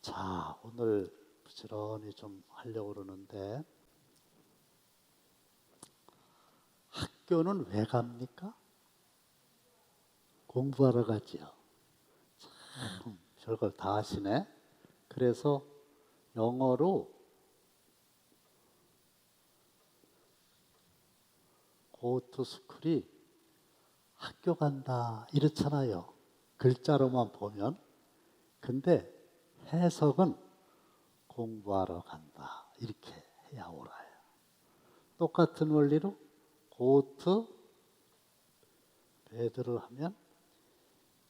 자, 오늘 부지런히 좀 하려고 그러는데, 학교는 왜 갑니까? 공부하러 가지요. 참 별걸 다 하시네. 그래서 영어로 go to school이 학교 간다 이렇잖아요. 글자로만 보면. 근데 해석은 공부하러 간다 이렇게 해야 옳아요. 똑같은 원리로 go to bed를 하면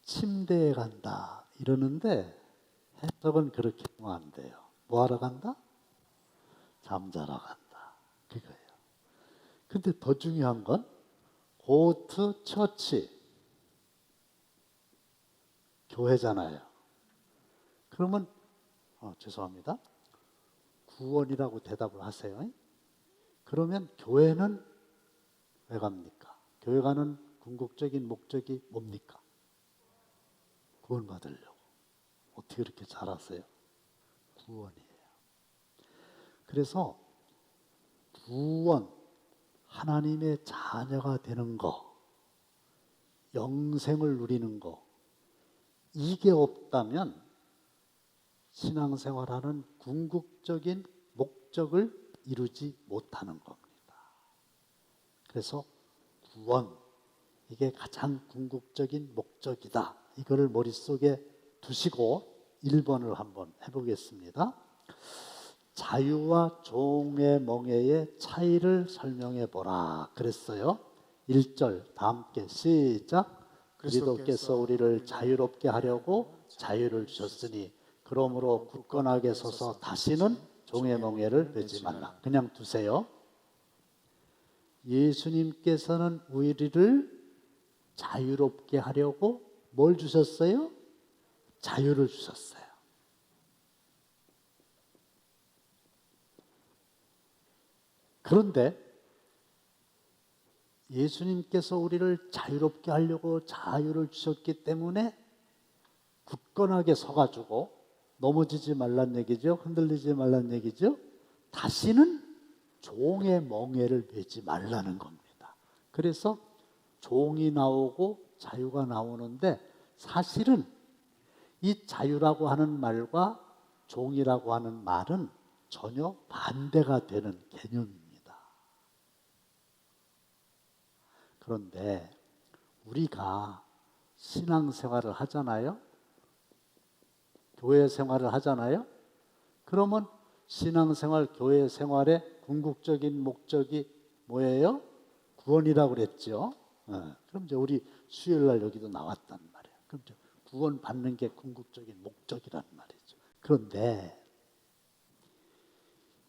침대에 간다 이러는데 해석은 그렇게 하면 안 돼요. 뭐 하러 간다? 잠자러 간다. 그거예요. 근데 더 중요한 건 go to church, 교회잖아요. 그러면 죄송합니다. 구원이라고 대답을 하세요. 그러면 교회는 왜 갑니까? 교회 가는 궁극적인 목적이 뭡니까? 구원 받으려고. 어떻게 그렇게 잘 아세요? 구원이에요. 그래서 구원, 하나님의 자녀가 되는 거, 영생을 누리는 거, 이게 없다면 신앙생활하는 궁극적인 목적을 이루지 못하는 겁니다. 그래서 구원, 이게 가장 궁극적인 목적이다. 이거를 머릿속에 두시고 1번을 한번 해보겠습니다. 자유와 종의 멍에의 차이를 설명해 보라 그랬어요. 1절 다 함께 시작. 그리스도께서 우리를 자유롭게 하려고 자유를 주셨으니 그러므로 굳건하게 서서 다시는 종의 멍에를 매지 말라. 그냥 두세요. 예수님께서는 우리를 자유롭게 하려고 뭘 주셨어요? 자유를 주셨어요. 그런데 예수님께서 우리를 자유롭게 하려고 자유를 주셨기 때문에 굳건하게 서가지고 넘어지지 말란 얘기죠. 흔들리지 말란 얘기죠. 다시는 종의 멍에를 매지 말라는 겁니다. 그래서 종이 나오고 자유가 나오는데 사실은 이 자유라고 하는 말과 종이라고 하는 말은 전혀 반대가 되는 개념입니다. 그런데 우리가 신앙생활을 하잖아요. 교회 생활을 하잖아요. 그러면 신앙생활, 교회 생활의 궁극적인 목적이 뭐예요? 구원이라고 그랬죠. 그럼 이제 우리 수요일 날 여기도 나왔단 말이에요. 그럼 이제 구원 받는 게 궁극적인 목적이란 말이죠. 그런데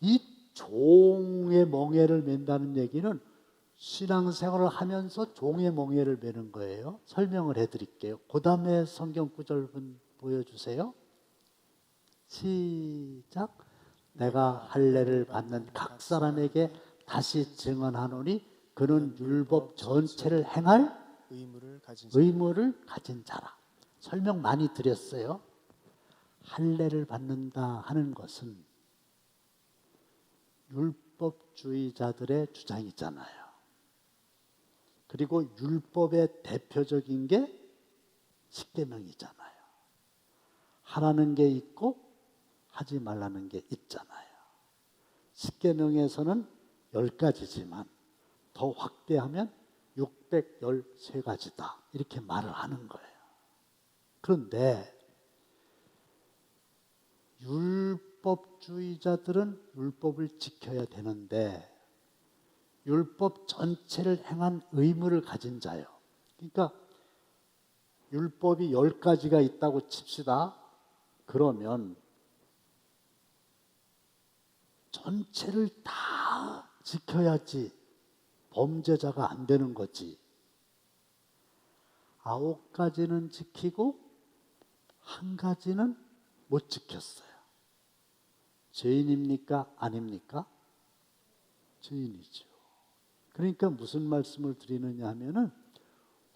이 종의 멍에를 맨다는 얘기는 신앙생활을 하면서 종의 멍에를 매는 거예요. 설명을 해드릴게요. 그 다음에 성경 구절분 보여주세요. 시작. 내가 할례를 받는 각 사람에게 다시 증언하노니 그는 율법 전체를 행할 의무를 가진 자라. 설명 많이 드렸어요. 할례를 받는다 하는 것은 율법주의자들의 주장이잖아요. 그리고 율법의 대표적인 게 십계명이잖아요. 하라는 게 있고 하지 말라는 게 있잖아요. 십계명에서는 10가지지만 더 확대하면 613가지다. 이렇게 말을 하는 거예요. 그런데 율법주의자들은 율법을 지켜야 되는데 율법 전체를 행한 의무를 가진 자예요. 그러니까 율법이 10가지가 있다고 칩시다. 그러면 전체를 다 지켜야지 범죄자가 안 되는 거지. 9가지는 지키고 1가지는 못 지켰어요. 죄인입니까? 아닙니까? 죄인이죠. 그러니까 무슨 말씀을 드리느냐 하면은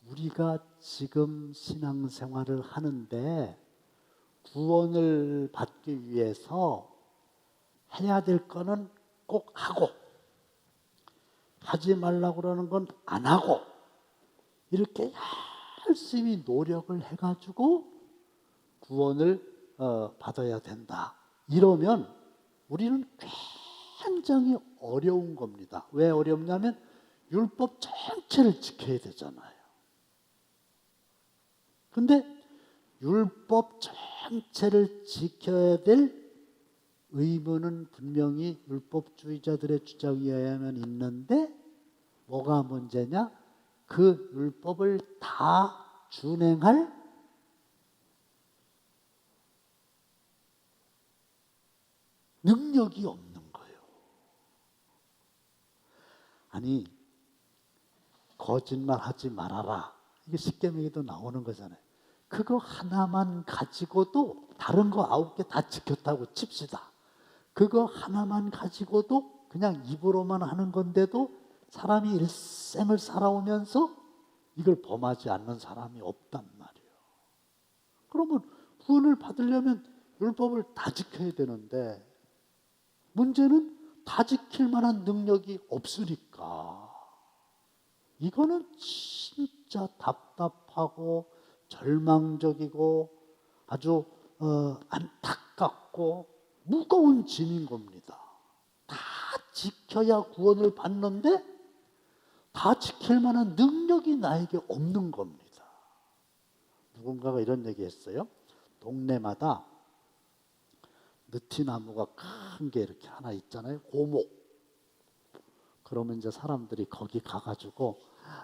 우리가 지금 신앙생활을 하는데 구원을 받기 위해서 해야 될 거는 꼭 하고 하지 말라고 그러는 건 안 하고 이렇게 열심히 노력을 해가지고 구원을 받아야 된다. 이러면 우리는 굉장히 어려운 겁니다. 왜 어렵냐면 율법 전체를 지켜야 되잖아요. 근데 율법 전체를 지켜야 될 의무는 분명히 율법주의자들의 주장에 의하면 있는데 뭐가 문제냐? 그 율법을 다 준행할 능력이 없는 거예요. 아니, 거짓말하지 말아라. 이게 십계명에도 나오는 거잖아요. 그거 하나만 가지고도 다른 거 9개 다 지켰다고 칩시다. 그거 하나만 가지고도 그냥 입으로만 하는 건데도 사람이 일생을 살아오면서 이걸 범하지 않는 사람이 없단 말이에요. 그러면 구원을 받으려면 율법을 다 지켜야 되는데 문제는 다 지킬 만한 능력이 없으니까 이거는 진짜 답답하고 절망적이고 아주 안타깝고 무거운 짐인 겁니다. 다 지켜야 구원을 받는데 다 지킬 만한 능력이 나에게 없는 겁니다. 누군가가 이런 얘기 했어요. 동네마다 느티나무가 큰 게 이렇게 하나 있잖아요. 고목. 그러면 이제 사람들이 거기 가가지고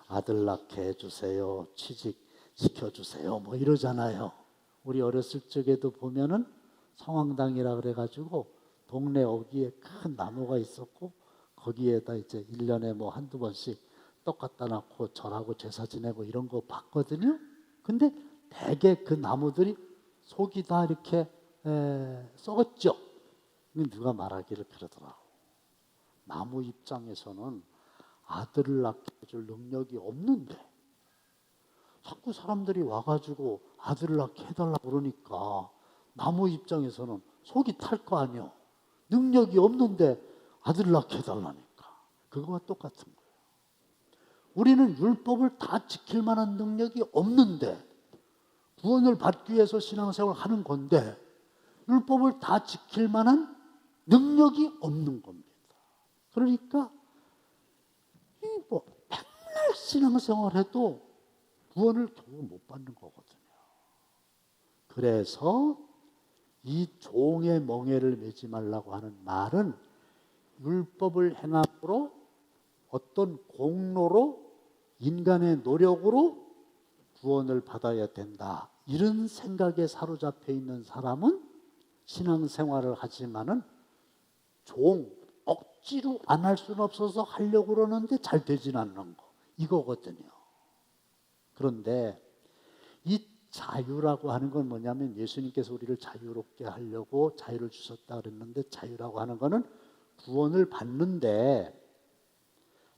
아들 낳게 해주세요. 취직 시켜주세요. 뭐 이러잖아요. 우리 어렸을 적에도 보면은 성황당이라 그래가지고 동네 어귀에 큰 나무가 있었고 거기에다 이제 1년에 뭐 한두 번씩 떡 갖다 놨고 절하고 제사 지내고 이런 거 봤거든요. 근데 대개 그 나무들이 속이 다 이렇게 썩었죠. 누가 말하기를 그러더라고. 나무 입장에서는 아들을 낳게 해줄 능력이 없는데 자꾸 사람들이 와가지고 아들을 낳게 해달라고 그러니까 나무 입장에서는 속이 탈 거 아니에요. 능력이 없는데 아들을 낳게 해달라니까. 그거와 똑같은 거예요. 우리는 율법을 다 지킬 만한 능력이 없는데 구원을 받기 위해서 신앙생활을 하는 건데 율법을 다 지킬 만한 능력이 없는 겁니다. 그러니까 뭐 맨날 신앙생활해도 구원을 결국 못 받는 거거든요. 그래서 이 종의 멍에를 매지 말라고 하는 말은 율법을 행함으로 어떤 공로로 인간의 노력으로 구원을 받아야 된다. 이런 생각에 사로잡혀 있는 사람은 신앙생활을 하지만은 억지로 안 할 수는 없어서 하려고 그러는데 잘 되진 않는 거. 이거거든요. 그런데 이 자유라고 하는 건 뭐냐면 예수님께서 우리를 자유롭게 하려고 자유를 주셨다 그랬는데 자유라고 하는 거는 구원을 받는데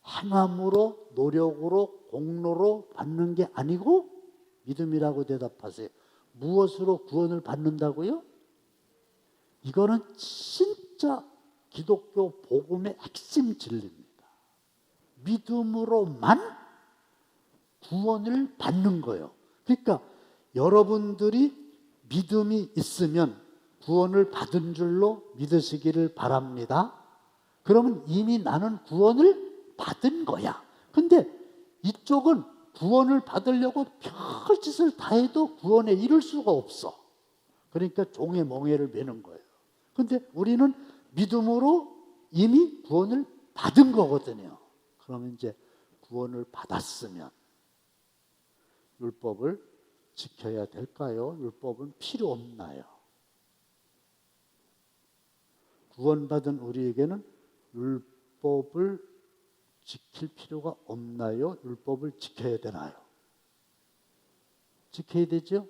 행함으로 노력으로 공로로 받는 게 아니고 믿음이라고 대답하세요. 무엇으로 구원을 받는다고요? 이거는 진짜 기독교 복음의 핵심 진리입니다. 믿음으로만 구원을 받는 거예요. 그러니까 여러분들이 믿음이 있으면 구원을 받은 줄로 믿으시기를 바랍니다. 그러면 이미 나는 구원을 받은 거야. 근데 이쪽은 구원을 받으려고 별짓을 다 해도 구원에 이를 수가 없어. 그러니까 종의 멍에를 매는 거예요. 근데 우리는 믿음으로 이미 구원을 받은 거거든요. 그러면 이제 구원을 받았으면 율법을 지켜야 될까요? 율법은 필요 없나요? 구원받은 우리에게는 율법을 지킬 필요가 없나요? 율법을 지켜야 되나요? 지켜야 되죠?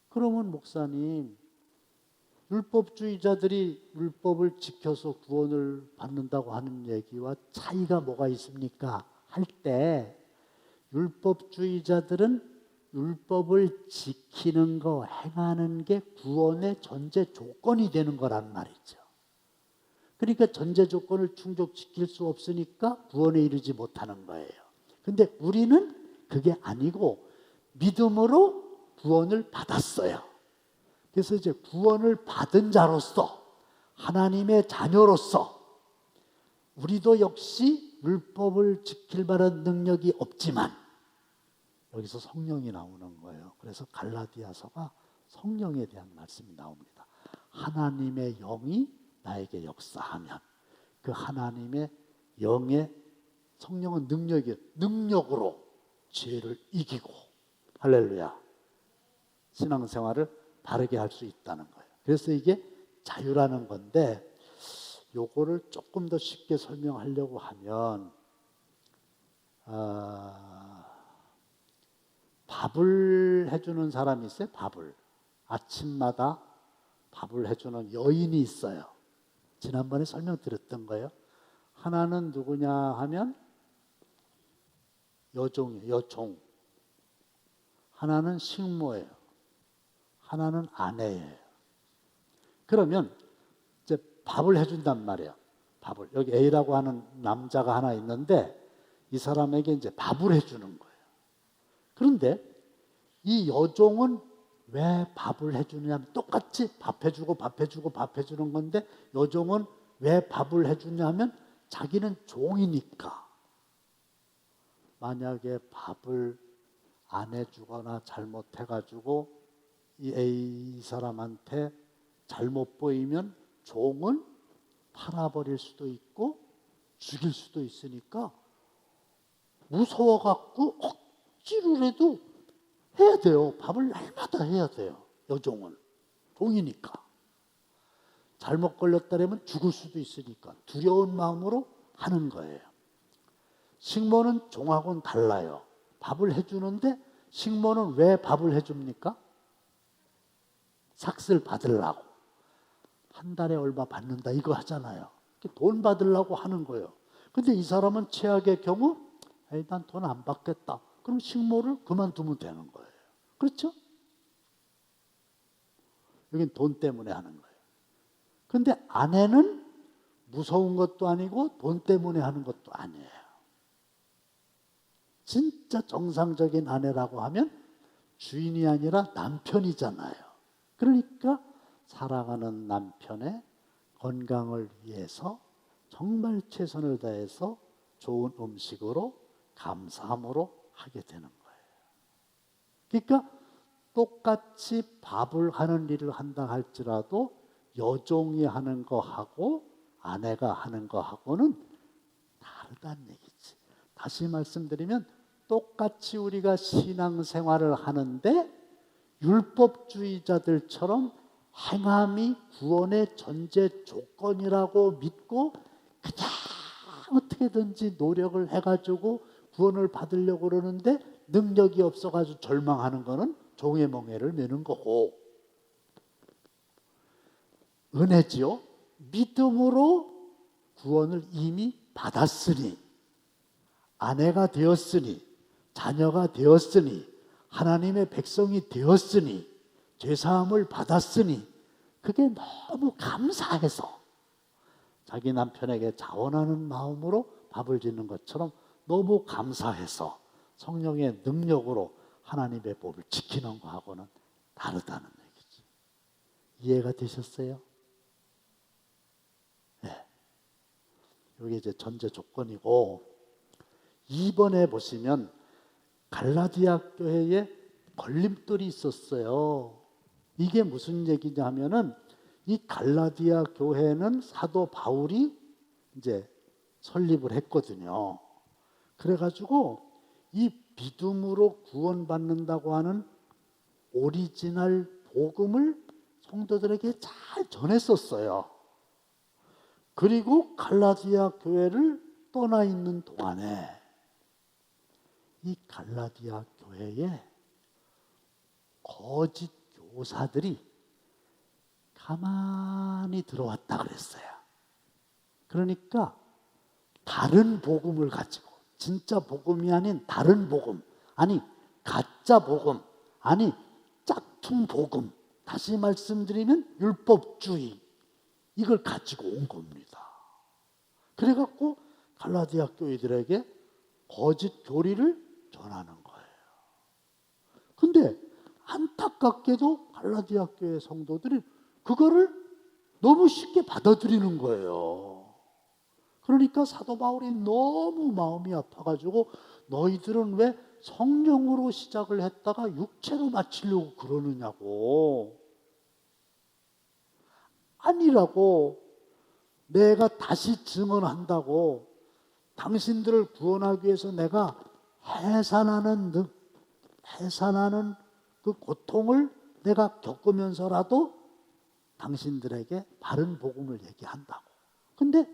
그러면 목사님, 율법주의자들이 율법을 지켜서 구원을 받는다고 하는 얘기와 차이가 뭐가 있습니까? 할 때 율법주의자들은 율법을 지키는 거, 행하는 게 구원의 전제 조건이 되는 거란 말이죠. 그러니까 전제 조건을 충족시킬 수 없으니까 구원에 이르지 못하는 거예요. 근데 우리는 그게 아니고 믿음으로 구원을 받았어요. 그래서 이제 구원을 받은 자로서, 하나님의 자녀로서 우리도 역시 율법을 지킬 만한 능력이 없지만 여기서 성령이 나오는 거예요. 그래서 갈라디아서가 성령에 대한 말씀이 나옵니다. 하나님의 영이 나에게 역사하면 그 하나님의 영의 성령은 능력으로 죄를 이기고, 할렐루야, 신앙생활을 바르게 할 수 있다는 거예요. 그래서 이게 자유라는 건데, 요거를 조금 더 쉽게 설명하려고 하면 밥을 해주는 사람이 있어요. 밥을 아침마다 밥을 해주는 여인이 있어요. 지난번에 설명드렸던 거예요. 하나는 누구냐 하면 여종이에요. 여종. 하나는 식모예요. 하나는 아내예요. 그러면 이제 밥을 해준단 말이에요. 밥을. 여기 A라고 하는 남자가 하나 있는데 이 사람에게 이제 밥을 해주는 거예요. 그런데 이 여종은 왜 밥을 해주느냐면 똑같이 밥 해주는 건데 여종은 왜 밥을 해주냐면 자기는 종이니까. 만약에 밥을 안 해주거나 잘못해가지고 이 A 사람한테 잘못 보이면 종은 팔아버릴 수도 있고 죽일 수도 있으니까 무서워갖고 억지로라도 해야 돼요. 밥을 날마다 해야 돼요. 여종은 종이니까. 잘못 걸렸다면 죽을 수도 있으니까 두려운 마음으로 하는 거예요. 식모는 종하고는 달라요. 밥을 해주는데 식모는 왜 밥을 해줍니까? 삭슬 받으려고. 한 달에 얼마 받는다 이거 하잖아요. 돈 받으려고 하는 거예요. 근데 이 사람은 최악의 경우 난 돈 안 받겠다. 그럼 식모를 그만두면 되는 거예요. 그렇죠? 여긴 돈 때문에 하는 거예요. 근데 아내는 무서운 것도 아니고 돈 때문에 하는 것도 아니에요. 진짜 정상적인 아내라고 하면 주인이 아니라 남편이잖아요. 그러니까 사랑하는 남편의 건강을 위해서 정말 최선을 다해서 좋은 음식으로 감사함으로 하게 되는 거예요. 그러니까 똑같이 밥을 하는 일을 한다 할지라도 여종이 하는 거하고 아내가 하는 거하고는 다르다는 얘기지. 다시 말씀드리면 똑같이 우리가 신앙생활을 하는데 율법주의자들처럼 행함이 구원의 전제 조건이라고 믿고 그냥 어떻게든지 노력을 해가지고 구원을 받으려고 그러는데 능력이 없어가지고 절망하는 거는 종의 멍에를 매는 거고, 은혜지요. 믿음으로 구원을 이미 받았으니, 아내가 되었으니, 자녀가 되었으니, 하나님의 백성이 되었으니, 죄사함을 받았으니, 그게 너무 감사해서 자기 남편에게 자원하는 마음으로 밥을 짓는 것처럼 너무 감사해서 성령의 능력으로 하나님의 법을 지키는 거하고는 다르다는 얘기죠. 이해가 되셨어요? 네. 이게 이제 전제 조건이고, 2번에 보시면 갈라디아 교회에 걸림돌이 있었어요. 이게 무슨 얘기냐 하면은 이 갈라디아 교회는 사도 바울이 이제 설립을 했거든요. 그래가지고 이 믿음으로 구원받는다고 하는 오리지널 복음을 성도들에게 잘 전했었어요. 그리고 갈라디아 교회를 떠나 있는 동안에 이 갈라디아 교회에 거짓 교사들이 가만히 들어왔다 그랬어요. 그러니까 다른 복음을 가지고, 진짜 복음이 아닌 다른 복음, 아니 가짜 복음, 아니 짝퉁 복음, 다시 말씀드리면 율법주의, 이걸 가지고 온 겁니다. 그래갖고 갈라디아 교회들에게 거짓 교리를 전하는 거예요. 근데 안타깝게도 갈라디아 교회 성도들이 그거를 너무 쉽게 받아들이는 거예요. 그러니까 사도 바울이 너무 마음이 아파가지고 너희들은 왜 성령으로 시작을 했다가 육체로 마치려고 그러느냐고. 아니라고. 내가 다시 증언한다고. 당신들을 구원하기 위해서 내가 해산하는 그 고통을 내가 겪으면서라도 당신들에게 바른 복음을 얘기한다고. 근데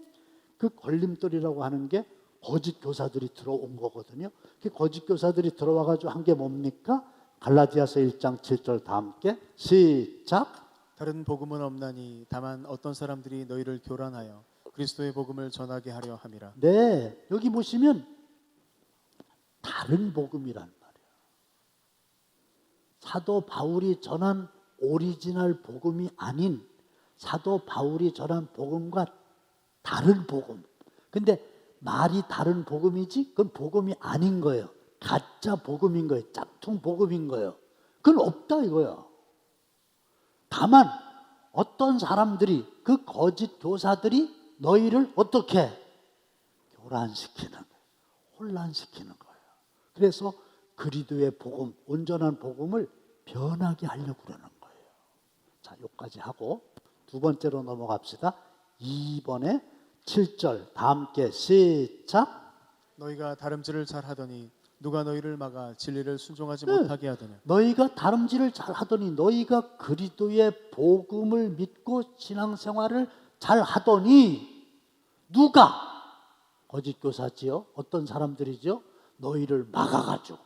그 걸림돌이라고 하는 게 거짓 교사들이 들어온 거거든요. 그 거짓 교사들이 들어와가지고 한 게 뭡니까? 갈라디아서 1장 7절 다 함께 시작. 다른 복음은 없나니 다만 어떤 사람들이 너희를 교란하여 그리스도의 복음을 전하게 하려 함이라. 네, 여기 보시면 다른 복음이란 말이에요. 사도 바울이 전한 오리지널 복음이 아닌 사도 바울이 전한 복음과 다른 복음. 근데 말이 다른 복음이지 그건 복음이 아닌 거예요. 가짜 복음인 거예요. 짝퉁 복음인 거예요. 그건 없다 이거야. 다만 어떤 사람들이, 그 거짓 교사들이 너희를 어떻게 교란시키는 거예요. 혼란시키는 거예요. 그래서 그리스도의 복음, 온전한 복음을 변하게 하려고 그러는 거예요. 자, 여기까지 하고 두 번째로 넘어갑시다. 2번에 7절 다 함께 시작. 너희가 다름질을 잘하더니 누가 너희를 막아 진리를 순종하지 못하게 하더냐. 너희가 다름질을 잘하더니, 너희가 그리스도의 복음을 믿고 신앙생활을 잘하더니 누가? 거짓 교사지요. 어떤 사람들이죠? 너희를 막아가지고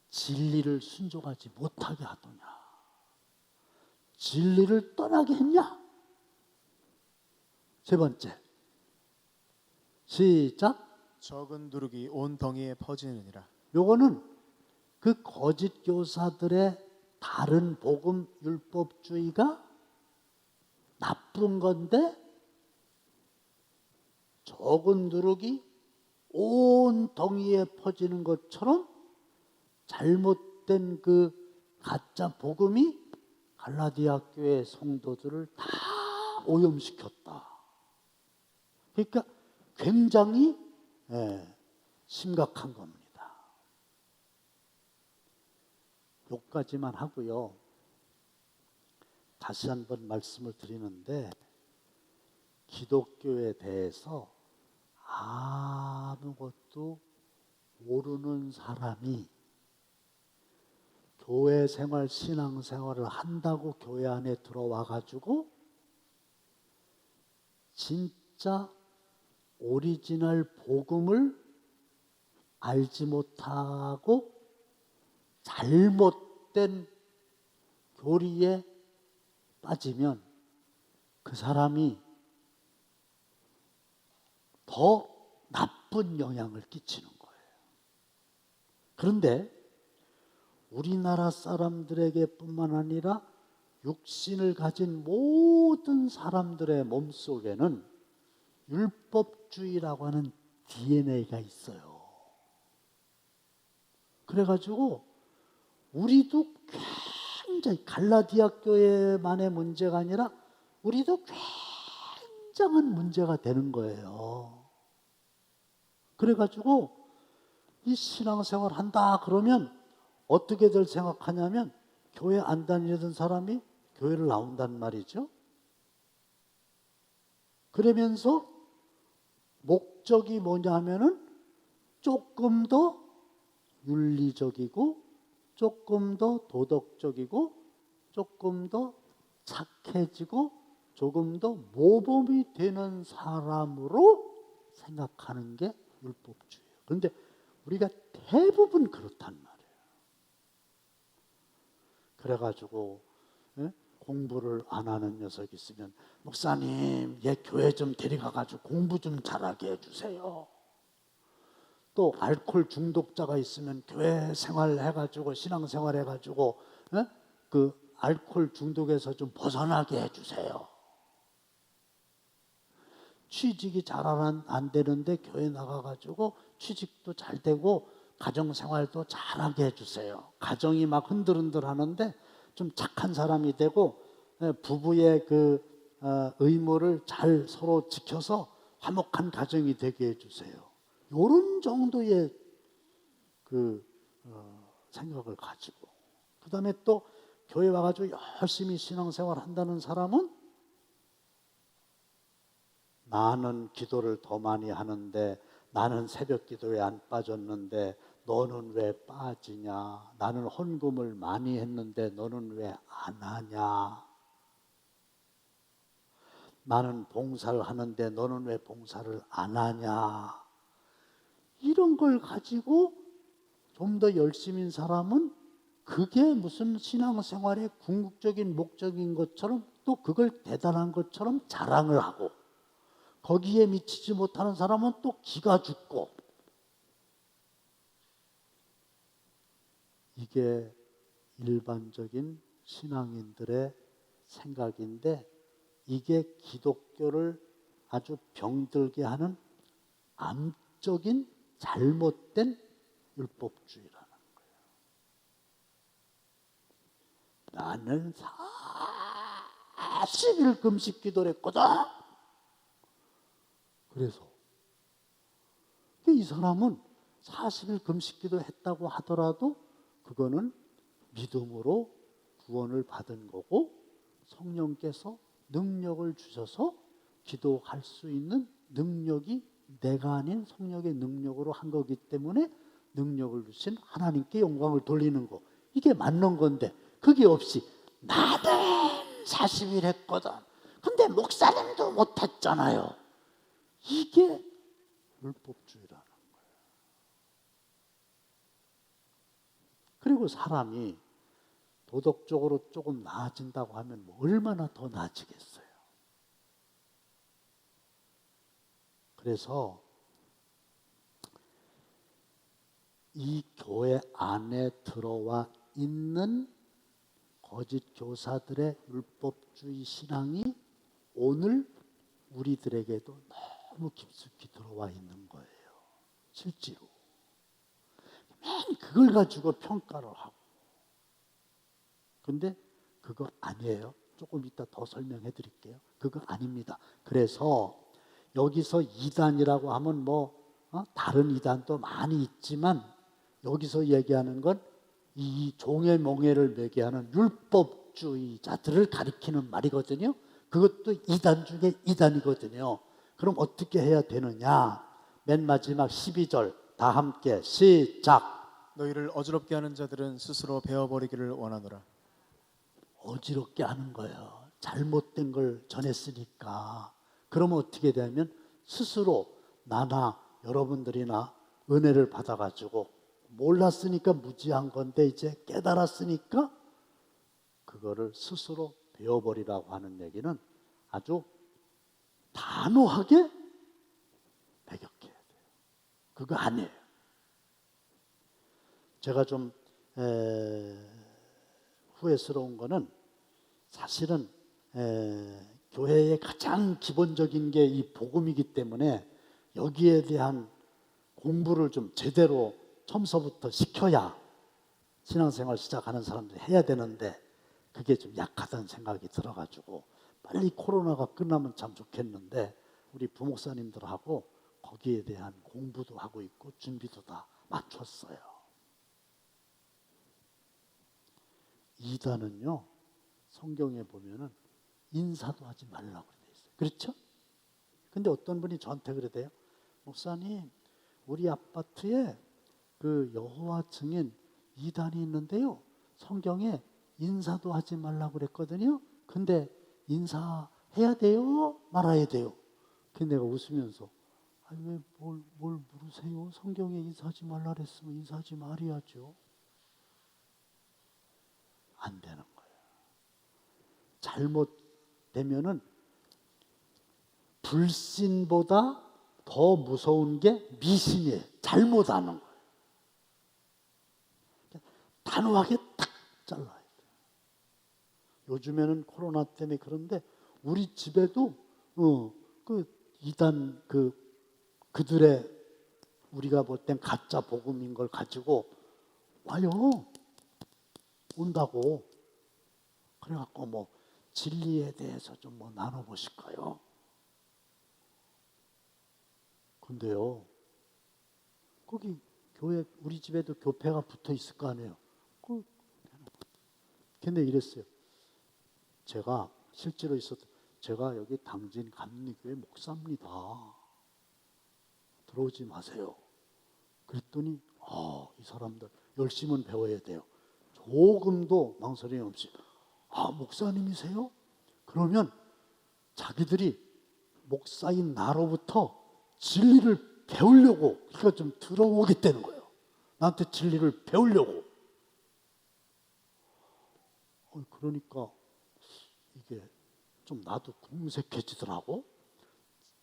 진리를 순종하지 못하게 하더냐. 진리를 떠나게 했냐? 세 번째 시작. 적은 누룩이 온 덩이에 퍼지느니라. 요거는 그 거짓 교사들의 다른 복음 율법주의가 나쁜 건데 적은 누룩이 온 덩이에 퍼지는 것처럼 잘못된 그 가짜 복음이 갈라디아 교회 성도들을 다 오염시켰다. 그러니까 굉장히 심각한 겁니다. 여기까지만 하고요. 다시 한번 말씀을 드리는데 기독교에 대해서 아무것도 모르는 사람이 교회 생활, 신앙 생활을 한다고 교회 안에 들어와 가지고 진짜 오리지널 복음을 알지 못하고 잘못된 교리에 빠지면 그 사람이 더 나쁜 영향을 끼치는 거예요. 그런데 우리나라 사람들에게 뿐만 아니라 육신을 가진 모든 사람들의 몸속에는 율법주의라고 하는 DNA가 있어요. 그래가지고 우리도 굉장히 갈라디아 교회만의 문제가 아니라 우리도 굉장한 문제가 되는 거예요. 그래가지고 이 신앙생활 한다 그러면 어떻게들 생각하냐면 교회 안 다니던 사람이 교회를 나온단 말이죠. 그러면서 목적이 뭐냐 하면은 조금 더 윤리적이고 조금 더 도덕적이고 조금 더 착해지고 조금 더 모범이 되는 사람으로 생각하는 게 율법주의예요. 그런데 우리가 대부분 그렇단 말이에요. 그래가지고 공부를 안 하는 녀석이 있으면 목사님, 얘 교회 좀 데려가가지고 공부 좀 잘하게 해주세요. 또 알코올 중독자가 있으면 교회 생활 해가지고 신앙생활 해가지고 그 알코올 중독에서 좀 벗어나게 해주세요. 취직이 잘 안 되는데 교회 나가가지고 취직도 잘 되고 가정생활도 잘하게 해주세요. 가정이 막 흔들흔들 하는데 좀 착한 사람이 되고 부부의 그 의무를 잘 서로 지켜서 화목한 가정이 되게 해주세요. 이런 정도의 그 생각을 가지고, 그 다음에 또 교회 와가지고 열심히 신앙생활 한다는 사람은 나는 기도를 더 많이 하는데, 나는 새벽 기도에 안 빠졌는데 너는 왜 빠지냐? 나는 헌금을 많이 했는데 너는 왜 안 하냐? 나는 봉사를 하는데 너는 왜 봉사를 안 하냐? 이런 걸 가지고 좀 더 열심인 사람은 그게 무슨 신앙생활의 궁극적인 목적인 것처럼, 또 그걸 대단한 것처럼 자랑을 하고, 거기에 미치지 못하는 사람은 또 기가 죽고, 이게 일반적인 신앙인들의 생각인데, 이게 기독교를 아주 병들게 하는 암적인 잘못된 율법주의라는 거예요. 나는 40일 금식 기도를 했거든. 그래서 이 사람은 40일 금식 기도 했다고 하더라도 그거는 믿음으로 구원을 받은 거고, 성령께서 능력을 주셔서 기도할 수 있는 능력이 내가 아닌 성령의 능력으로 한 거기 때문에 능력을 주신 하나님께 영광을 돌리는 거, 이게 맞는 건데, 그게 없이 나는 40일 했거든, 근데 목사님도 못했잖아요, 이게 율법주의라는 거예요. 그리고 사람이 도덕적으로 조금 나아진다고 하면 뭐 얼마나 더 나아지겠어요. 그래서 이 교회 안에 들어와 있는 거짓 교사들의 율법주의 신앙이 오늘 우리들에게도 너무 깊숙이 들어와 있는 거예요. 실제로. 맨 그걸 가지고 평가를 하고. 근데 그거 아니에요. 조금 이따 더 설명해 드릴게요. 그거 아닙니다. 그래서 여기서 이단이라고 하면 다른 이단도 많이 있지만, 여기서 얘기하는 건 이 종의 몽해를 매게 하는 율법주의자들을 가리키는 말이거든요. 그것도 이단 중에 이단이거든요. 그럼 어떻게 해야 되느냐? 맨 마지막 12절 다 함께 시작. 너희를 어지럽게 하는 자들은 스스로 베어버리기를 원하노라. 어지럽게 하는 거예요. 잘못된 걸 전했으니까. 그러면 어떻게 되냐면 스스로 나나 여러분들이나 은혜를 받아가지고 몰랐으니까 무지한 건데 이제 깨달았으니까 그거를 스스로 베어버리라고 하는 얘기는 아주 단호하게 배격해야 돼요. 그거 아니에요. 제가 좀 후회스러운 거는, 사실은 교회의 가장 기본적인 게 이 복음이기 때문에 여기에 대한 공부를 좀 제대로 처음서부터 시켜야 신앙생활 시작하는 사람들이 해야 되는데, 그게 좀 약하다는 생각이 들어가지고 빨리 코로나가 끝나면 참 좋겠는데, 우리 부목사님들하고 거기에 대한 공부도 하고 있고 준비도 다 맞췄어요. 이단은요, 성경에 보면은 인사도 하지 말라고 돼 있어요. 그렇죠? 근데 어떤 분이 저한테 그러대요. 목사님, 우리 아파트에 그 여호와 증인 이단이 있는데요, 성경에 인사도 하지 말라고 그랬거든요. 근데 인사해야 돼요? 말아야 돼요? 근데 내가 웃으면서, 아니 왜 뭘 물으세요? 성경에 인사하지 말라 그랬으면 인사하지 말아야죠. 안 되는 거예요. 잘못되면은 불신보다 더 무서운 게 미신이에요. 잘못하는 거예요. 단호하게 딱 잘라야 돼요. 요즘에는 코로나 때문에 그런데 우리 집에도 그 이단 그들의 우리가 볼 땐 가짜 복음인 걸 가지고 와요. 온다고. 그래갖고 뭐 진리에 대해서 좀 뭐 나눠보실까요? 근데요, 거기 교회, 우리 집에도 교회가 붙어 있을 거 아니에요. 근데 이랬어요. 제가 실제로 제가 여기 당진 감리교회 목사입니다. 들어오지 마세요. 그랬더니 이 사람들 열심히 배워야 돼요. 조금도 망설임 없이 목사님이세요? 그러면 자기들이 목사인 나로부터 진리를 배우려고 그러니까 좀 들어오겠다는 거예요. 나한테 진리를 배우려고. 그러니까 이게 좀 나도 궁색해지더라고.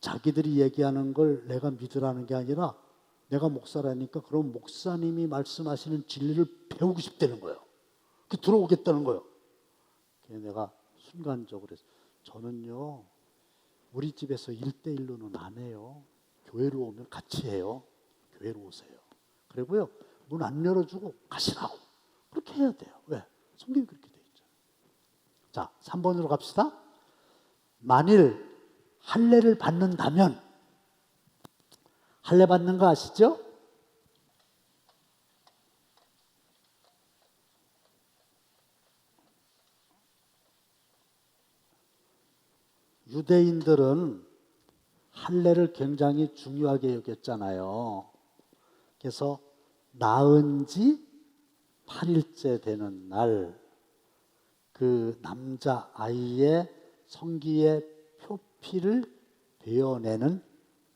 자기들이 얘기하는 걸 내가 믿으라는 게 아니라 내가 목사라니까 그럼 목사님이 말씀하시는 진리를 배우고 싶다는 거예요. 그 들어오겠다는 거예요. 그래서 내가 순간적으로 해서 저는요 우리 집에서 1대1로는 안 해요. 교회로 오면 같이 해요. 교회로 오세요. 그리고요 문 안 열어주고 가시라고. 그렇게 해야 돼요. 왜? 성경이 그렇게 돼 있죠. 자, 3번으로 갑시다. 만일 할례를 받는다면, 할례 받는 거 아시죠? 유대인들은 할례를 굉장히 중요하게 여겼잖아요. 그래서 낳은 지 8일째 되는 날, 그 남자 아이의 성기의 표피를 베어내는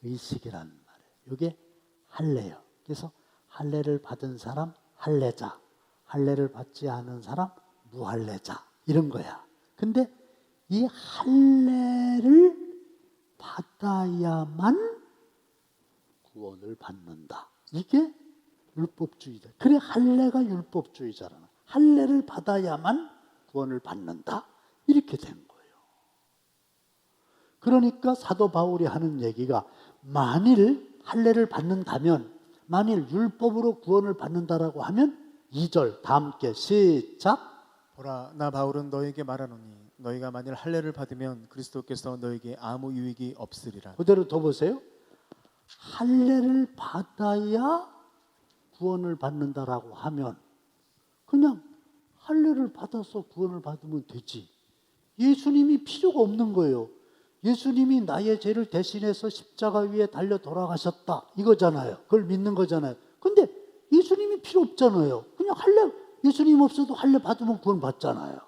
의식이란 말이에요. 이게 할례예요. 그래서 할례를 받은 사람 할례자, 할례를 받지 않은 사람 무할례자 이런 거야. 근데 이 할례를 받아야만 구원을 받는다. 이게 율법주의다. 그래 할례가 율법주의자라는. 할례를 받아야만 구원을 받는다. 이렇게 된 거예요. 그러니까 사도 바울이 하는 얘기가 만일 할례를 받는다면, 만일 율법으로 구원을 받는다라고 하면 2절 다 함께 시작. 보라, 나 바울은 너에게 말하노니 너희가 만일 할례를 받으면 그리스도께서 너에게 아무 유익이 없으리라. 그대로 더 보세요. 할례를 받아야 구원을 받는다라고 하면 그냥 할례를 받아서 구원을 받으면 되지. 예수님이 필요가 없는 거예요. 예수님이 나의 죄를 대신해서 십자가 위에 달려 돌아가셨다 이거잖아요. 그걸 믿는 거잖아요. 근데 예수님이 필요 없잖아요. 그냥 할례, 예수님 없어도 할례 받으면 구원 받잖아요.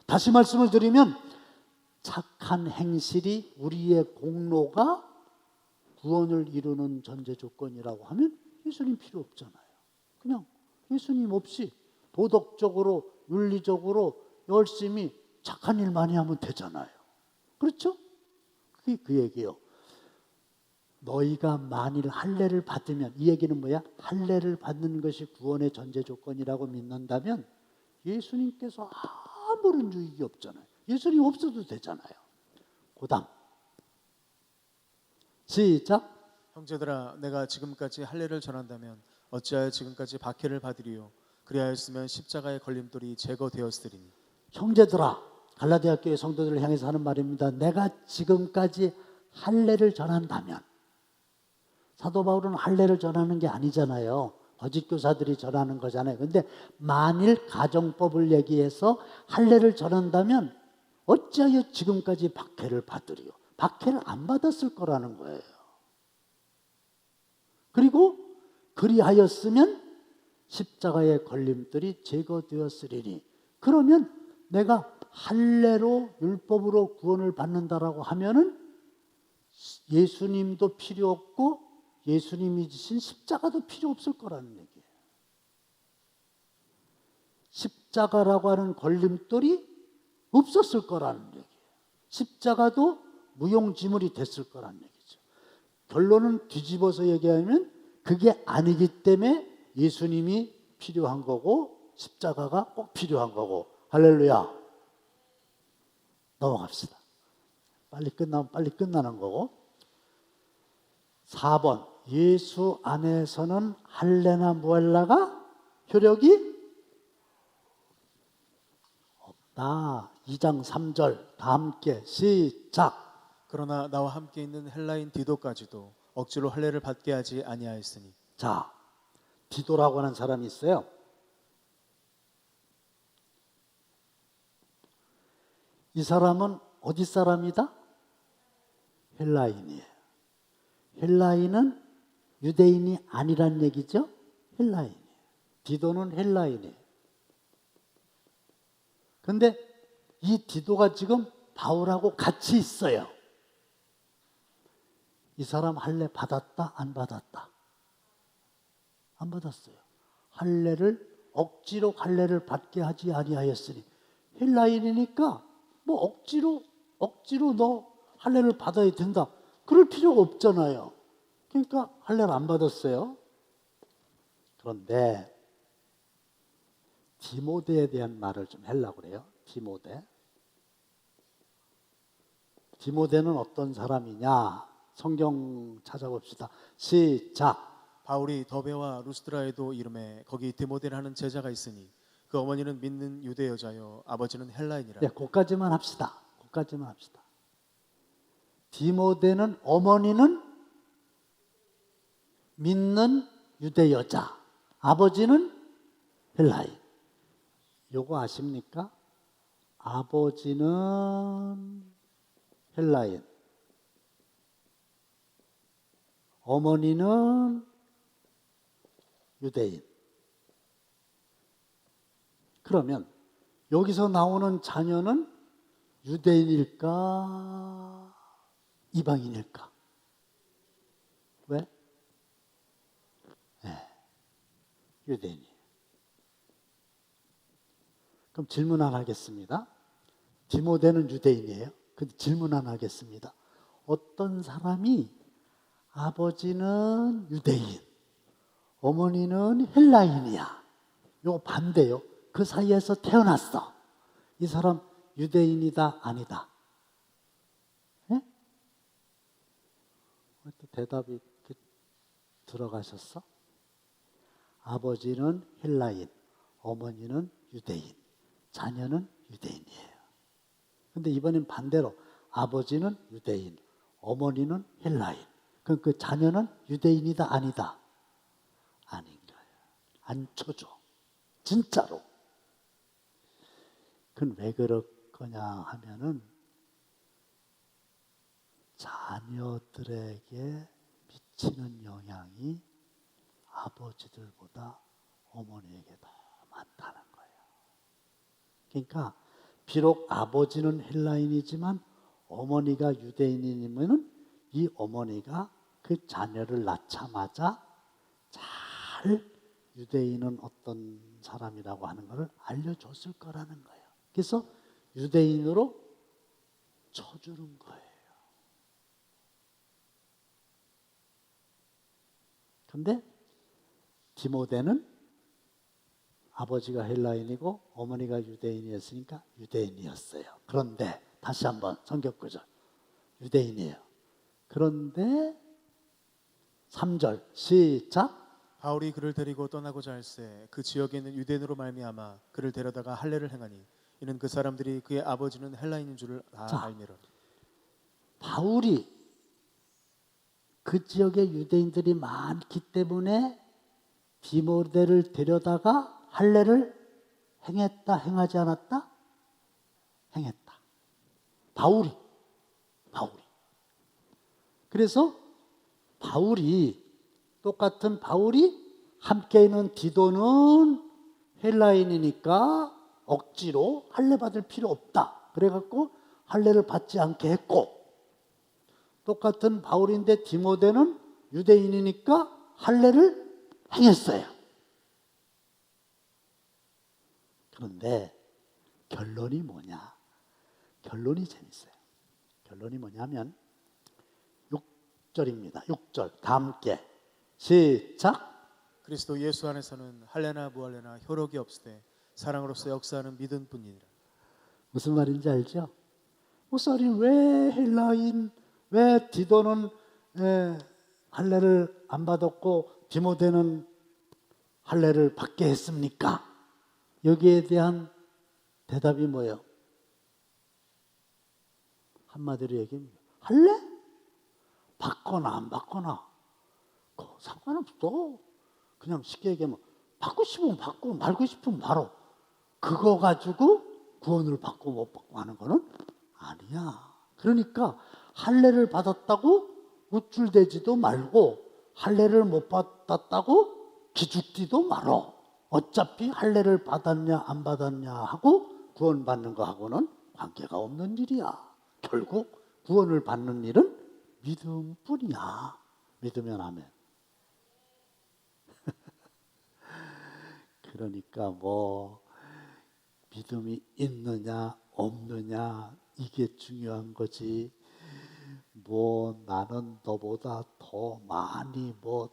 다시 말씀을 드리면 착한 행실이 우리의 공로가 구원을 이루는 전제 조건이라고 하면 예수님 필요 없잖아요. 그냥 예수님 없이 도덕적으로 윤리적으로 열심히 착한 일 많이 하면 되잖아요. 그렇죠? 그게 그 얘기예요. 너희가 만일 할례를 받으면, 이 얘기는 뭐야? 할례를 받는 것이 구원의 전제 조건이라고 믿는다면 예수님께서 아무런 유익이 없잖아요. 예수님 없어도 되잖아요. 고담 시작. 형제들아, 내가 지금까지 할례를 전한다면 어찌하여 지금까지 박해를 받으리요? 그리하였으면 십자가의 걸림돌이 제거되었으리니. 형제들아, 갈라디아 교회 성도들을 향해서 하는 말입니다. 내가 지금까지 할례를 전한다면, 사도 바울은 할례를 전하는 게 아니잖아요. 거짓 교사들이 전하는 거잖아요. 근데 만일 가정법을 얘기해서 할례를 전한다면 어찌하여 지금까지 박해를 받으리요? 박해를 안 받았을 거라는 거예요. 그리고 그리하였으면 십자가의 걸림돌이 제거되었으리니. 그러면 내가 할례로 율법으로 구원을 받는다라고 하면은 예수님도 필요 없고 예수님이 지신 십자가도 필요 없을 거라는 얘기예요. 십자가라고 하는 걸림돌이 없었을 거라는 얘기예요. 십자가도 무용지물이 됐을 거란 얘기죠. 결론은 뒤집어서 얘기하면 그게 아니기 때문에 예수님이 필요한 거고 십자가가 꼭 필요한 거고. 할렐루야. 넘어갑시다. 빨리 끝나면 빨리 끝나는 거고. 4번, 예수 안에서는 할례나 무할례가 효력이 없다. 2장 3절 다 함께 시작. 그러나 나와 함께 있는 헬라인 디도까지도 억지로 할례를 받게 하지 아니하였으니. 자, 디도라고 하는 사람이 있어요. 이 사람은 어디 사람이다? 헬라인이에요. 헬라인은 유대인이 아니란 얘기죠? 헬라인이에요. 디도는 헬라인이에요. 근데 이 디도가 지금 바울하고 같이 있어요. 이 사람 할례 받았다? 안 받았다? 안 받았어요. 억지로 할례를 받게 하지 아니하였으니. 헬라인이니까 뭐 억지로 너 할례를 받아야 된다. 그럴 필요가 없잖아요. 그러니까 할례를 안 받았어요. 그런데 디모데에 대한 말을 좀 하려고 그래요. 디모데. 디모데는 어떤 사람이냐? 성경 찾아봅시다. 시작. 바울이 더베와 루스드라에도 이름에 거기 디모데라는 제자가 있으니 그 어머니는 믿는 유대 여자요 아버지는 헬라인이라. 네, 그까지만 합시다. 그까지만 합시다. 디모데는 어머니는 믿는 유대 여자, 아버지는 헬라인. 요거 아십니까? 아버지는 헬라인, 어머니는 유대인. 그러면 여기서 나오는 자녀는 유대인일까? 이방인일까? 왜? 네, 유대인이에요. 그럼 질문 하나 하겠습니다. 디모데는 유대인이에요. 근데 질문 하나 하겠습니다. 어떤 사람이 아버지는 유대인, 어머니는 헬라인이야. 요거 반대요. 그 사이에서 태어났어. 이 사람 유대인이다, 아니다? 예? 왜 또 대답이 이렇게 들어가셨어? 아버지는 헬라인, 어머니는 유대인, 자녀는 유대인이에요. 근데 이번엔 반대로 아버지는 유대인, 어머니는 헬라인. 그럼 그 자녀는 유대인이다, 아니다? 아닌 거예요. 안 쳐줘. 진짜로. 그건 왜 그럴 거냐 하면은 자녀들에게 미치는 영향이 아버지들보다 어머니에게 더 많다는 거예요. 그러니까 비록 아버지는 헬라인이지만 어머니가 유대인이면은 이 어머니가 그 자녀를 낳자마자 잘 유대인은 어떤 사람이라고 하는 것을 알려줬을 거라는 거예요. 그래서 유대인으로 쳐주는 거예요. 근데 디모데는 아버지가 헬라인이고 어머니가 유대인이었으니까 유대인이었어요. 그런데 다시 한번 성경 구절. 유대인이에요. 그런데 3절 시작. 바울이 그를 데리고 떠나고자 할새 그 지역에 있는 유대인으로 말미암아 그를 데려다가 할례를 행하니 이는 그 사람들이 그의 아버지는 헬라인인 줄을 다 알미라. 바울이 그 지역에 유대인들이 많기 때문에 디모데를 데려다가 할례를 행했다, 행하지 않았다? 행했다. 바울이. 그래서 똑같은 바울이 함께 있는 디도는 헬라인이니까 억지로 할례 받을 필요 없다. 그래갖고 할례를 받지 않게 했고, 똑같은 바울인데 디모데는 유대인이니까 할례를 행했어요. 그런데 결론이 뭐냐? 결론이 재밌어요. 결론이 뭐냐면 6절입니다. 6절 다 함께 시작. 그리스도 예수 안에서는 할례나 무할례나 효력이 없으되 사랑으로서 역사하는 믿음뿐이니라. 무슨 말인지 알죠? 목사님 왜 헬라인, 왜 디도는 할례를 안 받았고 디모데는 할례를 받게 했습니까? 여기에 대한 대답이 뭐예요? 한마디로 얘기합니다. 할례? 받거나 안 받거나 그거 상관없어. 그냥 쉽게 얘기하면 받고 싶으면 받고 말고 싶으면 말어. 그거 가지고 구원을 받고 못 받고 하는 거는 아니야. 그러니까 할례를 받았다고 우쭐대지도 말고 할례를 못 받았다고 기죽지도 말어. 어차피 할례를 받았냐 안 받았냐 하고 구원받는 거하고는 관계가 없는 일이야. 결국 구원을 받는 일은 믿음뿐이야. 믿으면 아멘. 그러니까 뭐 믿음이 있느냐 없느냐 이게 중요한 거지. 뭐 나는 너보다 더 많이 뭐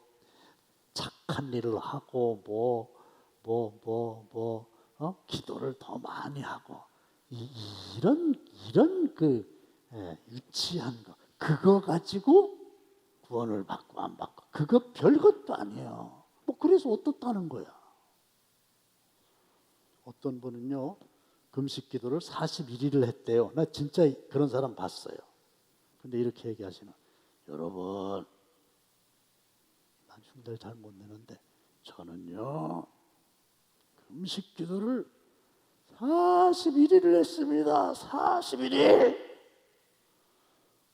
착한 일을 하고 기도를 더 많이 하고 이런 유치한 거 그거 가지고 구원을 받고 안 받고 그거 별것도 아니에요. 뭐 그래서 어떻다는 거야. 어떤 분은요 금식 기도를 41일을 했대요. 나 진짜 그런 사람 봤어요. 근데 이렇게 얘기하시는, 여러분 난 흉내를 잘 못 내는데 저는요 금식 기도를 41일을 했습니다. 41일.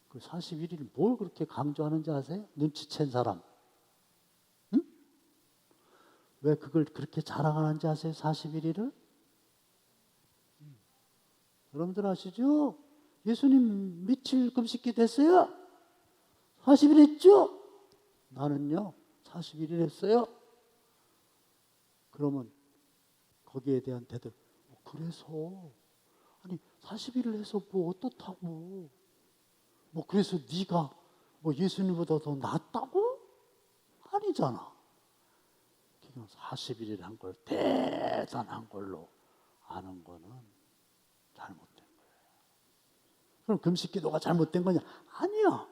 그 41일 뭘 그렇게 강조하는지 아세요? 눈치챈 사람. 응? 왜 그걸 그렇게 자랑하는지 아세요? 41일을? 여러분들 아시죠? 예수님 며칠 금식기 됐어요? 40일 했죠? 나는요 41일 했어요. 그러면 거기에 대한 대답, 그래서 아니 41일 해서 뭐 어떻다고, 뭐 그래서 네가 뭐 예수님보다 더 낫다고? 아니잖아. 그냥 41일 한 걸 대단한 걸로 아는 거는 잘못된 거예요. 그럼 금식 기도가 잘못된 거냐? 아니야.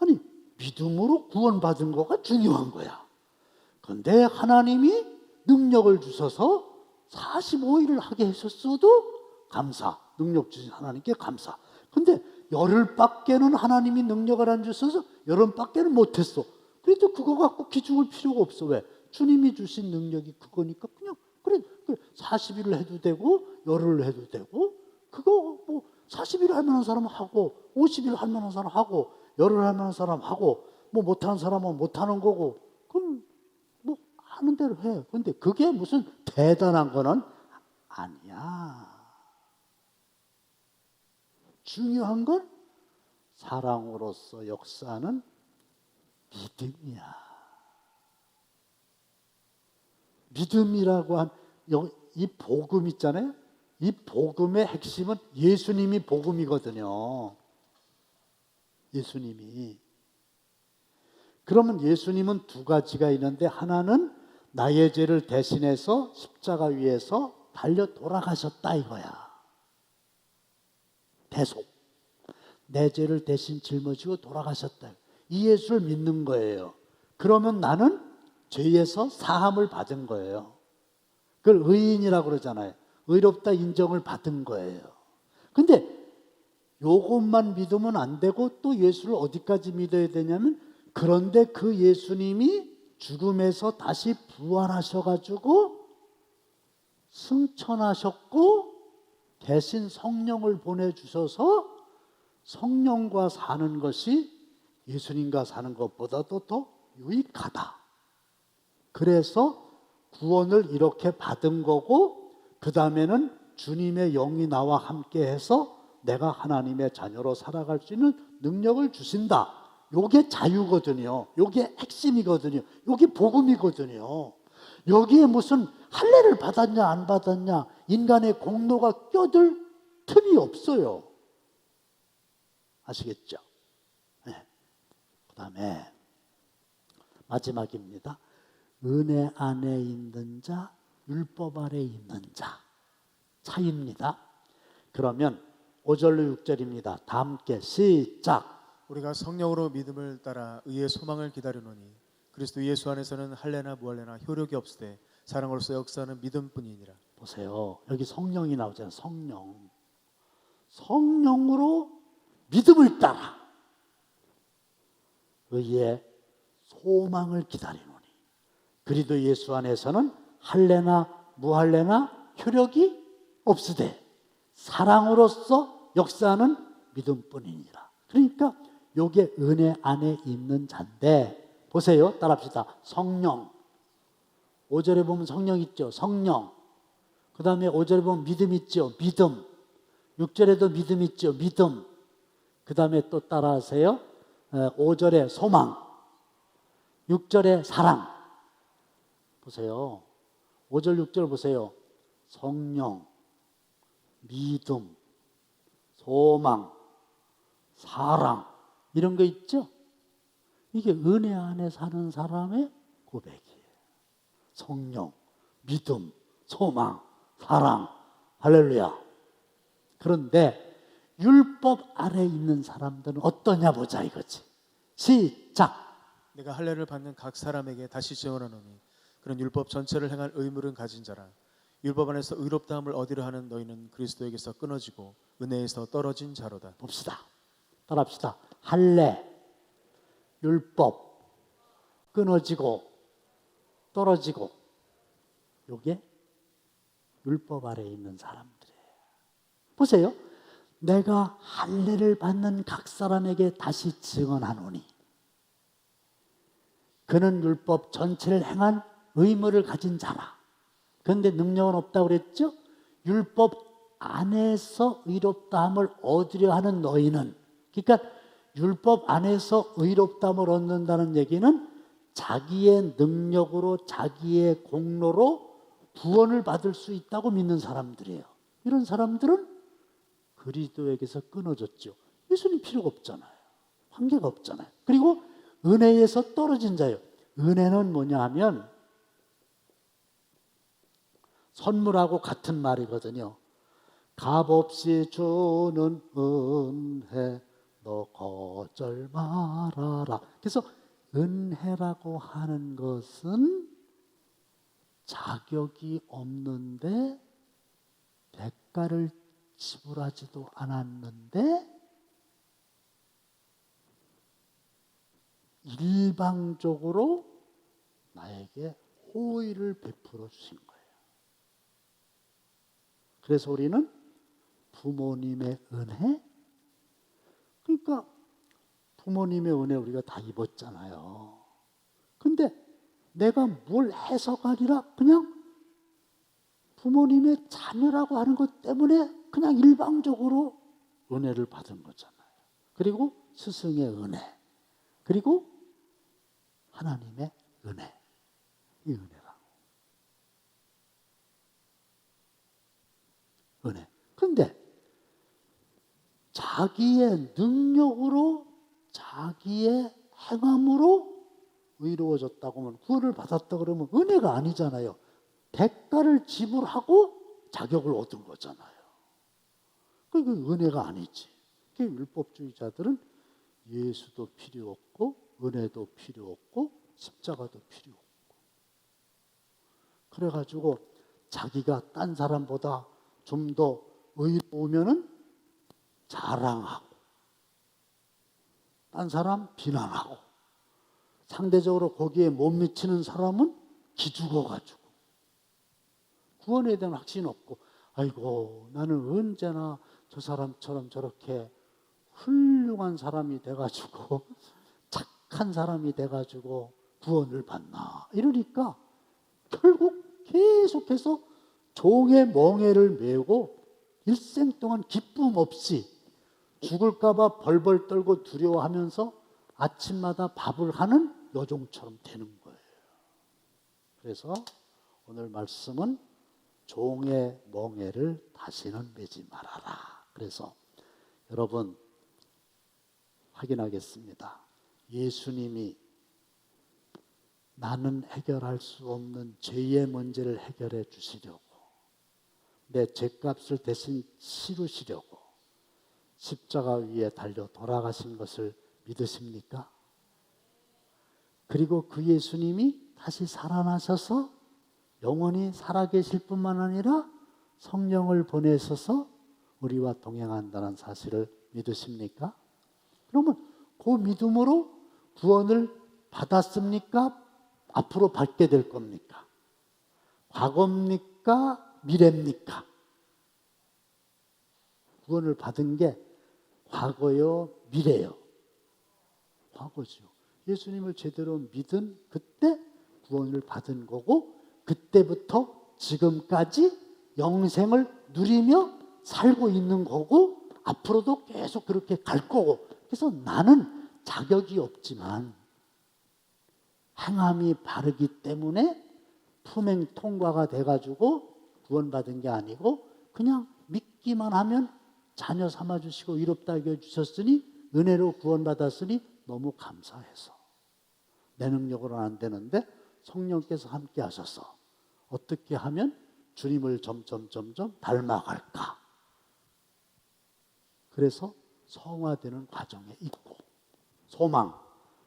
아니 믿음으로 구원받은 거가 중요한 거야. 그런데 하나님이 능력을 주셔서 45일을 하게 하셨어도 감사. 능력 주신 하나님께 감사. 근데 열흘밖에는 하나님이 능력을 안 주셔서 열흘밖에는 못했어. 그래도 그거 갖고 기죽을 필요가 없어. 왜? 주님이 주신 능력이 그거니까 그냥 그래 40일을 해도 되고 열흘을 해도 되고 그거 뭐 40일 할 만한 사람은 하고 50일 할 만한 사람 하고 열흘 할 만한 사람 하고 뭐 못하는 사람은 못하는 거고 그럼 뭐 하는 대로 해. 근데 그게 무슨 대단한 거는 아니야. 중요한 건 사랑으로서 역사하는 믿음이야. 믿음이라고 한 이 복음 있잖아요. 이 복음의 핵심은 예수님이 복음이거든요. 예수님이. 그러면 예수님은 두 가지가 있는데 하나는 나의 죄를 대신해서 십자가 위에서 달려 돌아가셨다 이거야. 대속. 내 죄를 대신 짊어지고 돌아가셨다. 이 예수를 믿는 거예요. 그러면 나는 죄에서 사함을 받은 거예요. 그걸 의인이라고 그러잖아요. 의롭다 인정을 받은 거예요. 근데 요것만 믿으면 안 되고 또 예수를 어디까지 믿어야 되냐면, 그런데 그 예수님이 죽음에서 다시 부활하셔가지고 승천하셨고 대신 성령을 보내주셔서 성령과 사는 것이 예수님과 사는 것보다도 더 유익하다. 그래서 구원을 이렇게 받은 거고, 그 다음에는 주님의 영이 나와 함께해서 내가 하나님의 자녀로 살아갈 수 있는 능력을 주신다. 요게 자유거든요. 요게 핵심이거든요. 요게 복음이거든요. 여기에 무슨 할례를 받았냐 안 받았냐 인간의 공로가 껴들 틈이 없어요. 아시겠죠? 네. 그 다음에 마지막입니다. 은혜 안에 있는 자, 율법 아래 있는 자 차이입니다. 그러면 5절로 6절입니다. 다 함께 시작. 우리가 성령으로 믿음을 따라 의의 소망을 기다리노니 그리스도 예수 안에서는 할례나 무할례나 효력이 없으되 사랑으로서 역사하는 믿음뿐이니라. 보세요. 여기 성령이 나오잖아요. 성령. 성령으로 믿음을 따라 의의 소망을 기다리노니 그리스도 예수 안에서는 할례나 무할례나 효력이 없으되 사랑으로서 역사하는 믿음뿐이니라. 그러니까 요게 은혜 안에 있는 자인데 보세요. 따라합시다. 성령. 5절에 보면 성령 있죠. 성령. 그 다음에 5절에 보면 믿음 있죠. 믿음. 6절에도 믿음 있죠. 믿음. 그 다음에 또 따라하세요. 5절에 소망. 6절에 사랑. 보세요. 5절 6절 보세요. 성령, 믿음, 소망, 사랑 이런 거 있죠? 이게 은혜 안에 사는 사람의 고백이에요. 성령, 믿음, 소망, 사랑. 할렐루야. 그런데 율법 아래 있는 사람들은 어떠냐 보자 이거지. 시작. 내가 할례를 받는 각 사람에게 다시 증언하노니 그런 율법 전체를 행할 의무를 가진 자라. 율법 안에서 의롭다함을 얻으려 하는 너희는 그리스도에게서 끊어지고 은혜에서 떨어진 자로다. 봅시다. 따라합시다. 할례, 율법, 끊어지고 떨어지고 요게 율법 아래에 있는 사람들이에요. 보세요. 내가 할례를 받는 각 사람에게 다시 증언하노니 그는 율법 전체를 행한 의무를 가진 자라. 그런데 능력은 없다고 그랬죠? 율법 안에서 의롭다함을 얻으려 하는 너희는, 그러니까 율법 안에서 의롭다함을 얻는다는 얘기는 자기의 능력으로 자기의 공로로 구원을 받을 수 있다고 믿는 사람들이에요. 이런 사람들은 그리스도에게서 끊어졌죠. 예수님 필요가 없잖아요. 관계가 없잖아요. 그리고 은혜에서 떨어진 자예요. 은혜는 뭐냐 하면 선물하고 같은 말이거든요. 값없이 주는 은혜 너 거절 말아라. 그래서 은혜라고 하는 것은 자격이 없는데 대가를 지불하지도 않았는데 일방적으로 나에게 호의를 베풀어 주신 거예요. 그래서 우리는 부모님의 은혜, 그러니까 부모님의 은혜 우리가 다 입었잖아요. 근데 내가 뭘 해서가 아니라 그냥 부모님의 자녀라고 하는 것 때문에 그냥 일방적으로 은혜를 받은 거잖아요. 그리고 스승의 은혜, 그리고 하나님의 은혜, 이 은혜라고. 은혜. 그런데 자기의 능력으로 자기의 행함으로 의로워졌다고 하면 구원을 받았다 그러면 은혜가 아니잖아요. 대가를 지불하고 자격을 얻은 거잖아요. 그게 은혜가 아니지. 그 율법주의자들은 예수도 필요 없고 은혜도 필요 없고 십자가도 필요 없고 그래가지고 자기가 딴 사람보다 좀 더 의로우면은 자랑하고 딴 사람 비난하고 상대적으로 거기에 못 미치는 사람은 기죽어가지고 구원에 대한 확신 없고 아이고 나는 언제나 저 사람처럼 저렇게 훌륭한 사람이 돼가지고 착한 사람이 돼가지고 구원을 받나 이러니까 결국 계속해서 종의 멍에를 메고 일생 동안 기쁨 없이 죽을까 봐 벌벌 떨고 두려워하면서 아침마다 밥을 하는 여종처럼 되는 거예요. 그래서 오늘 말씀은 종의 멍에를 다시는 메지 말아라. 그래서 여러분 확인하겠습니다. 예수님이 나는 해결할 수 없는 죄의 문제를 해결해 주시려고, 내 죄값을 대신 치르시려고 십자가 위에 달려 돌아가신 것을 믿으십니까? 그리고 그 예수님이 다시 살아나셔서 영원히 살아계실 뿐만 아니라 성령을 보내셔서 우리와 동행한다는 사실을 믿으십니까? 그러면 그 믿음으로 구원을 받았습니까? 앞으로 받게 될 겁니까? 과거입니까? 미래입니까? 구원을 받은 게 과거요, 미래요? 과거죠. 예수님을 제대로 믿은 그때 구원을 받은 거고, 그때부터 지금까지 영생을 누리며 살고 있는 거고, 앞으로도 계속 그렇게 갈 거고. 그래서 나는 자격이 없지만 행함이 바르기 때문에 품행 통과가 돼가지고 구원받은 게 아니고, 그냥 믿기만 하면 자녀 삼아주시고 의롭다 여겨주셨으니, 은혜로 구원받았으니 너무 감사해서. 내 능력으로는 안 되는데 성령께서 함께 하셔서 어떻게 하면 주님을 점점 닮아갈까? 그래서 성화되는 과정에 있고, 소망,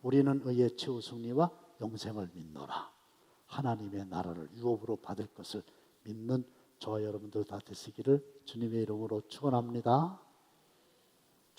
우리는 의의 최후 승리와 영생을 믿노라. 하나님의 나라를 유업으로 받을 것을 믿는 저와 여러분들 다 되시기를 주님의 이름으로 축원합니다.